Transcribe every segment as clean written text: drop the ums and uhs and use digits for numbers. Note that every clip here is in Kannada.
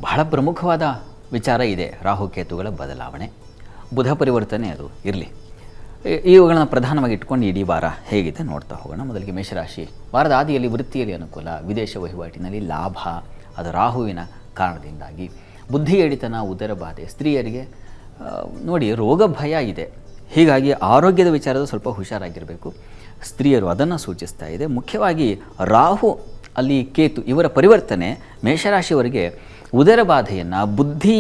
ಬಹಳ ಪ್ರಮುಖವಾದ ವಿಚಾರ ಇದೆ ರಾಹುಕೇತುಗಳ ಬದಲಾವಣೆ, ಬುಧ ಪರಿವರ್ತನೆ ಅದು ಇರಲಿ. ಇವುಗಳನ್ನು ಪ್ರಧಾನವಾಗಿ ಇಟ್ಕೊಂಡು ಇಡೀ ವಾರ ಹೇಗಿದೆ ನೋಡ್ತಾ ಹೋಗೋಣ. ಮೊದಲಿಗೆ ಮೇಷರಾಶಿ, ವಾರದ ಆದಿಯಲ್ಲಿ ವೃತ್ತಿಯಲ್ಲಿ ಅನುಕೂಲ, ವಿದೇಶ ವಹಿವಾಟಿನಲ್ಲಿ ಲಾಭ, ಅದು ರಾಹುವಿನ ಕಾರಣದಿಂದಾಗಿ. ಬುದ್ಧಿ ಎಡಿತನ, ಉದರ ಬಾಧೆ, ಸ್ತ್ರೀಯರಿಗೆ ನೋಡಿ ರೋಗ ಭಯ ಇದೆ, ಹೀಗಾಗಿ ಆರೋಗ್ಯದ ವಿಚಾರದ ಸ್ವಲ್ಪ ಹುಷಾರಾಗಿರಬೇಕು ಸ್ತ್ರೀಯರು, ಅದನ್ನು ಸೂಚಿಸ್ತಾ ಇದೆ. ಮುಖ್ಯವಾಗಿ ರಾಹು ಅಲ್ಲಿ ಕೇತು ಇವರ ಪರಿವರ್ತನೆ ಮೇಷರಾಶಿಯವರಿಗೆ ಉದರ ಬಾಧೆಯನ್ನು, ಬುದ್ಧಿ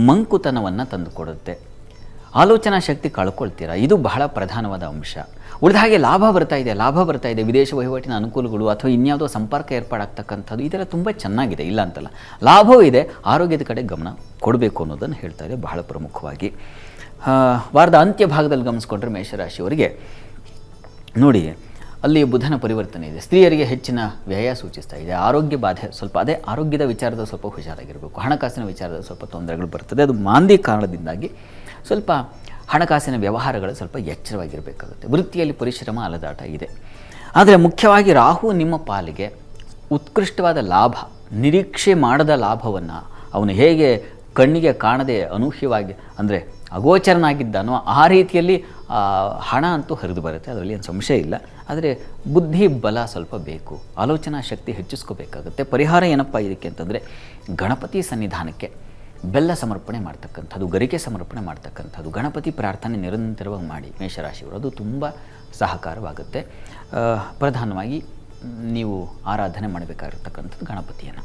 ಮಂಕುತನವನ್ನು ತಂದುಕೊಡುತ್ತೆ. ಆಲೋಚನಾ ಶಕ್ತಿ ಕಳ್ಕೊಳ್ತೀರಾ, ಇದು ಬಹಳ ಪ್ರಧಾನವಾದ ಅಂಶ. ಉಳಿದ ಹಾಗೆ ಲಾಭ ಬರ್ತಾ ಇದೆ, ವಿದೇಶ ವಹಿವಾಟಿನ ಅನುಕೂಲಗಳು ಅಥವಾ ಇನ್ಯಾವುದೋ ಸಂಪರ್ಕ ಏರ್ಪಾಡಾಗ್ತಕ್ಕಂಥದ್ದು ಇದೆಲ್ಲ ತುಂಬ ಚೆನ್ನಾಗಿದೆ, ಇಲ್ಲ ಅಂತಲ್ಲ. ಲಾಭವೂ ಇದೆ, ಆರೋಗ್ಯದ ಕಡೆ ಗಮನ ಕೊಡಬೇಕು ಅನ್ನೋದನ್ನು ಹೇಳ್ತಾ ಇದೆ ಬಹಳ ಪ್ರಮುಖವಾಗಿ. ವಾರದ ಅಂತ್ಯ ಭಾಗದಲ್ಲಿ ಗಮನಿಸ್ಕೊಂಡ್ರೆ ಮೇಷರಾಶಿಯವರಿಗೆ ನೋಡಿ ಅಲ್ಲಿ ಬುಧನ ಪರಿವರ್ತನೆ ಇದೆ, ಸ್ತ್ರೀಯರಿಗೆ ಹೆಚ್ಚಿನ ವ್ಯಯ ಸೂಚಿಸ್ತಾ ಇದೆ. ಆರೋಗ್ಯ ಬಾಧೆ ಸ್ವಲ್ಪ, ಅದೇ ಆರೋಗ್ಯದ ವಿಚಾರದ ಸ್ವಲ್ಪ ಹುಷಾರಾಗಿರಬೇಕು. ಹಣಕಾಸಿನ ವಿಚಾರದ ಸ್ವಲ್ಪ ತೊಂದರೆಗಳು ಬರ್ತದೆ, ಅದು ಮಾಂದಿ ಕಾರಣದಿಂದಾಗಿ ಸ್ವಲ್ಪ ಹಣಕಾಸಿನ ವ್ಯವಹಾರಗಳು ಸ್ವಲ್ಪ ಎಚ್ಚರವಾಗಿರಬೇಕಾಗುತ್ತೆ. ವೃತ್ತಿಯಲ್ಲಿ ಪರಿಶ್ರಮ ಅಲದಾಟ ಇದೆ. ಆದರೆ ಮುಖ್ಯವಾಗಿ ರಾಹು ನಿಮ್ಮ ಪಾಲಿಗೆ ಉತ್ಕೃಷ್ಟವಾದ ಲಾಭ, ನಿರೀಕ್ಷೆ ಮಾಡದ ಲಾಭವನ್ನು ಅವನು ಹೇಗೆ ಕಣ್ಣಿಗೆ ಕಾಣದೆ ಅನೂಹ್ಯವಾಗಿ ಅಂದರೆ ಅಗೋಚರನಾಗಿದ್ದಾನೋ ಆ ರೀತಿಯಲ್ಲಿ ಹಣ ಅಂತೂ ಹರಿದು ಬರುತ್ತೆ, ಅದರಲ್ಲಿ ಏನು ಸಂಶಯ ಇಲ್ಲ. ಆದರೆ ಬುದ್ಧಿ ಬಲ ಸ್ವಲ್ಪ ಬೇಕು, ಆಲೋಚನಾ ಶಕ್ತಿ ಹೆಚ್ಚಿಸ್ಕೋಬೇಕಾಗುತ್ತೆ. ಪರಿಹಾರ ಏನಪ್ಪ ಇದಕ್ಕೆ ಅಂತಂದರೆ ಗಣಪತಿ ಸನ್ನಿಧಾನಕ್ಕೆ ಬೆಲ್ಲ ಸಮರ್ಪಣೆ ಮಾಡ್ತಕ್ಕಂಥದ್ದು, ಗರಿಕೆ ಸಮರ್ಪಣೆ ಮಾಡ್ತಕ್ಕಂಥದ್ದು, ಗಣಪತಿ ಪ್ರಾರ್ಥನೆ ನಿರಂತರವಾಗಿ ಮಾಡಿ ಮೇಷರಾಶಿಯವರು, ಅದು ತುಂಬ ಸಹಕಾರವಾಗುತ್ತೆ. ಪ್ರಧಾನವಾಗಿ ನೀವು ಆರಾಧನೆ ಮಾಡಬೇಕಾಗಿರ್ತಕ್ಕಂಥದ್ದು ಗಣಪತಿಯನ್ನು.